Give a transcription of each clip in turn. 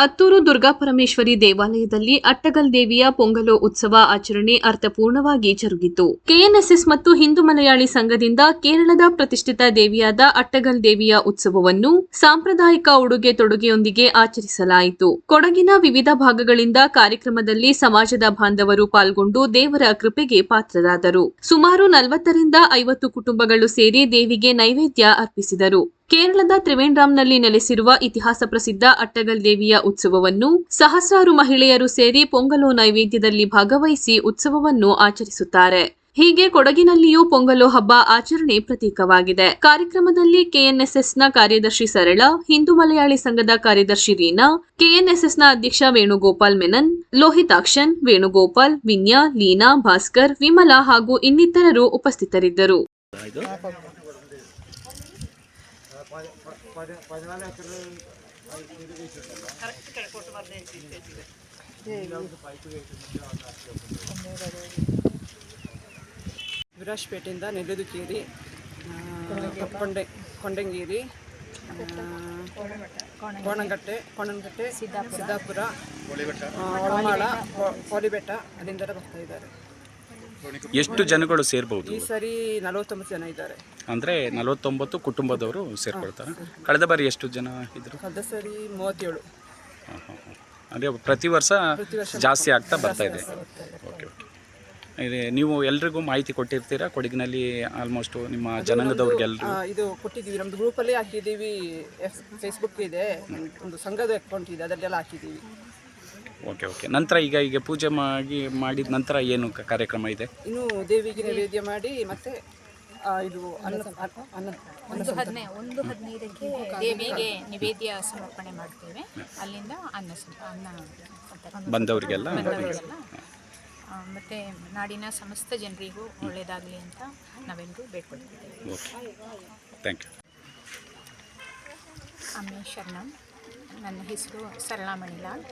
ಅತ್ತೂರು ದುರ್ಗಾಪರಮೇಶ್ವರಿ ದೇವಾಲಯದಲ್ಲಿ ಅಟ್ಟಗಲ್ ದೇವಿಯ ಪೊಂಗಲು ಉತ್ಸವ ಆಚರಣೆ ಅರ್ಥಪೂರ್ಣವಾಗಿ ಜರುಗಿತು. ಕೆಎನ್ಎಸ್ಎಸ್ ಮತ್ತು ಹಿಂದೂ ಮಲಯಾಳಿ ಸಂಘದಿಂದ ಕೇರಳದ ಪ್ರತಿಷ್ಠಿತ ದೇವಿಯಾದ ಅಟ್ಟಗಲ್ ದೇವಿಯ ಉತ್ಸವವನ್ನು ಸಾಂಪ್ರದಾಯಿಕ ಉಡುಗೆ ತೊಡುಗೆಯೊಂದಿಗೆ ಆಚರಿಸಲಾಯಿತು. ಕೊಡಗಿನ ವಿವಿಧ ಭಾಗಗಳಿಂದ ಕಾರ್ಯಕ್ರಮದಲ್ಲಿ ಸಮಾಜದ ಬಾಂಧವರು ಪಾಲ್ಗೊಂಡು ದೇವರ ಕೃಪೆಗೆ ಪಾತ್ರರಾದರು. ಸುಮಾರು 40ರಿಂದ 50 ಕುಟುಂಬಗಳು ಸೇರಿ ದೇವಿಗೆ ನೈವೇದ್ಯ ಅರ್ಪಿಸಿದರು. ಕೇರಳದ ತ್ರಿವೇಂಡ್ರಂನಲ್ಲಿ ನೆಲೆಸಿರುವ ಇತಿಹಾಸ ಪ್ರಸಿದ್ಧ ಅಟ್ಟಗಲ್ ದೇವಿಯ ಉತ್ಸವವನ್ನು ಸಹಸ್ರಾರು ಮಹಿಳೆಯರು ಸೇರಿ ಪೊಂಗಲು ನೈವೇದ್ಯದಲ್ಲಿ ಭಾಗವಹಿಸಿ ಉತ್ಸವವನ್ನು ಆಚರಿಸುತ್ತಾರೆ. ಹೀಗೆ ಕೊಡಗಿನಲ್ಲಿಯೂ ಪೊಂಗಲು ಹಬ್ಬ ಆಚರಣೆ ಪ್ರತೀಕವಾಗಿದೆ. ಕಾರ್ಯಕ್ರಮದಲ್ಲಿ ಕೆಎನ್ಎಸ್ಎಸ್ನ ಕಾರ್ಯದರ್ಶಿ ಸರಳ, ಹಿಂದೂ ಮಲಯಾಳಿ ಸಂಘದ ಕಾರ್ಯದರ್ಶಿ ರೀನಾ, ಕೆಎನ್ಎಸ್ಎಸ್ನ ಅಧ್ಯಕ್ಷ ವೇಣುಗೋಪಾಲ್ ಮೆನನ್, ಲೋಹಿತಾಕ್ಷನ್, ವೇಣುಗೋಪಾಲ್, ವಿನ್ಯಾ, ಲೀನಾ, ಭಾಸ್ಕರ್, ವಿಮಲಾ ಹಾಗೂ ಇನ್ನಿತರರು ಉಪಸ್ಥಿತರಿದ್ದರು. ವಿರಾಜ್ಪೇಟೆಯಿಂದ ನೆಲ್ಲುದುಕೇರಿ, ಕೊಂಡಂಗೇರಿ, ಕೋಣನಕಟ್ಟೆ, ಸಿದ್ದಾಪುರ, ಒಳಮಾಳ, ಕೋಲಿಬೆಟ್ಟ ಅಲ್ಲಿಂದ ಬರ್ತಾ ಇದ್ದಾರೆ. ಎಷ್ಟು ಜನಗಳು ಸೇರ್ಬೋದು? ಈ ಸರಿ 49 ಜನ ಇದ್ದಾರೆ. ಅಂದರೆ 49 ಕುಟುಂಬದವರು ಸೇರ್ಕೊಳ್ತಾರೆ. ಕಳೆದ ಬಾರಿ ಎಷ್ಟು ಜನ ಇದ್ರು? ಕಳೆದ ಸರಿ 37. ಅಂದರೆ ಪ್ರತಿ ವರ್ಷ ಜಾಸ್ತಿ ಆಗ್ತಾ ಬರ್ತಾ ಇದೆ. ಓಕೆ. ನೀವು ಎಲ್ರಿಗೂ ಮಾಹಿತಿ ಕೊಟ್ಟಿರ್ತೀರಾ? ಕೊಡಗಿನಲ್ಲಿ ಆಲ್ಮೋಸ್ಟ್ ನಿಮ್ಮ ಜನಾಂಗದವ್ರಿಗೆಲ್ಲರೂ ಇದು ಕೊಟ್ಟಿದ್ದೀವಿ. ನಮ್ಮದು ಗ್ರೂಪಲ್ಲೇ ಹಾಕಿದ್ದೀವಿ. ಫೇಸ್ಬುಕ್ ಇದೆ, ಒಂದು ಸಂಘದ ಅಕೌಂಟ್ ಇದೆ, ಅದರಲ್ಲೆಲ್ಲ ಹಾಕಿದ್ದೀವಿ. ಓಕೆ. ನಂತರ ಈಗ ಪೂಜೆ ಮಾಡಿದ ನಂತರ ಏನು ಕಾರ್ಯಕ್ರಮ ಇದೆ? ಇನ್ನು ದೇವಿಗೆ ನೈವೇದ್ಯ ಮಾಡಿ ಮತ್ತೆ ಇದು ಅನ್ನ 1:15ಕ್ಕೆ ದೇವಿಗೆ ನಿವೇದ್ಯ ಸಮರ್ಪಣೆ ಮಾಡ್ತೇವೆ. ಅಲ್ಲಿಂದ ಅನ್ನ ಬಂದವರಿಗೆಲ್ಲ ಮತ್ತು ನಾಡಿನ ಸಮಸ್ತ ಜನರಿಗೂ ಒಳ್ಳೆಯದಾಗಲಿ ಅಂತ ನಾವೆಲ್ಲರೂ ಬೇಡ್ಕೊಳ್ತಿದ್ದೇವೆ. Okay, thank you. ಅಮ್ಮೆ ಶರಣಂ. ನನ್ನ ಹೆಸರು ಸರಳಾ ಮಣಿಲಾಲ್.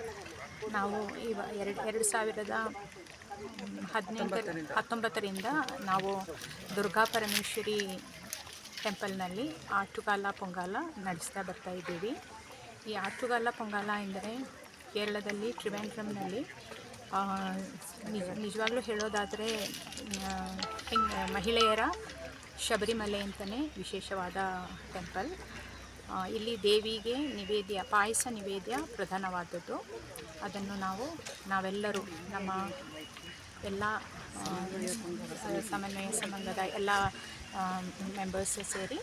ನಾವು 2019ರಿಂದ ನಾವು ದುರ್ಗಾಪರಮೇಶ್ವರಿ ಟೆಂಪಲ್ನಲ್ಲಿ ಆಟುಗಾಲ ಪೊಂಗಲ ನಡೆಸ್ತಾ ಬರ್ತಾ ಇದ್ದೀವಿ. ಈ ಆಟುಗಾಲ ಪೊಂಗಲ ಎಂದರೆ ಕೇರಳದಲ್ಲಿ ತ್ರಿವೇಂದ್ರಂನಲ್ಲಿ ನಿಜವಾಗ್ಲೂ ಹೇಳೋದಾದರೆ ಮಹಿಳೆಯರ ಶಬರಿಮಲೆ ಅಂತಲೇ ವಿಶೇಷವಾದ ಟೆಂಪಲ್. ಇಲ್ಲಿ ದೇವಿಗೆ ಪಾಯಸ ನಿವೇದ್ಯ ಪ್ರಧಾನವಾದದ್ದು. ಅದನ್ನು ನಾವೆಲ್ಲರೂ ನಮ್ಮ ಎಲ್ಲ ಸಮನ್ವಯ ಸಂಬಂಧದ ಎಲ್ಲ ಮೆಂಬರ್ಸ್ ಸೇರಿ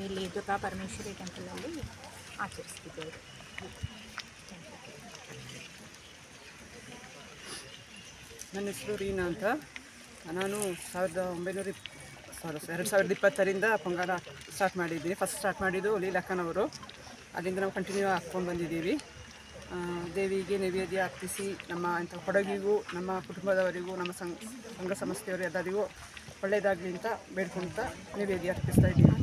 ಇಲ್ಲಿ ದುರ್ಗಾ ಪರಮೇಶ್ವರಿ ಟೆಂಪಲಲ್ಲಿ ಆಚರಿಸ್ತಿದ್ದೇವೆ. ನನ್ನ ಹೆಸರು ರೀನಾ ಅಂತ. ನಾನು 2020ರಿಂದ ಪೊಂಗಲ ಸ್ಟಾರ್ಟ್ ಮಾಡಿದ್ದೀನಿ. ಫಸ್ಟ್ ಸ್ಟಾರ್ಟ್ ಮಾಡಿದ್ದು ಲೀಲಕ್ಕನವರು. ಅಲ್ಲಿಂದ ನಾವು ಕಂಟಿನ್ಯೂ ಹಾಕ್ಕೊಂಡು ಬಂದಿದ್ದೀವಿ. ದೇವಿಗೆ ನೈವೇದ್ಯ ಅರ್ಪಿಸಿ ನಮ್ಮ ಕೊಡಗಿಗೂ ನಮ್ಮ ಕುಟುಂಬದವರಿಗೂ ನಮ್ಮ ಸಂಘ ಸಂಸ್ಥೆಯವರು ಎಲ್ಲರಿಗೂ ಒಳ್ಳೆಯದಾಗಲಿ ಅಂತ ಬೇಡ್ಕೊಳ್ತಾ ನೈವೇದ್ಯ ಅರ್ಪಿಸ್ತಾ ಇದ್ದೀವಿ.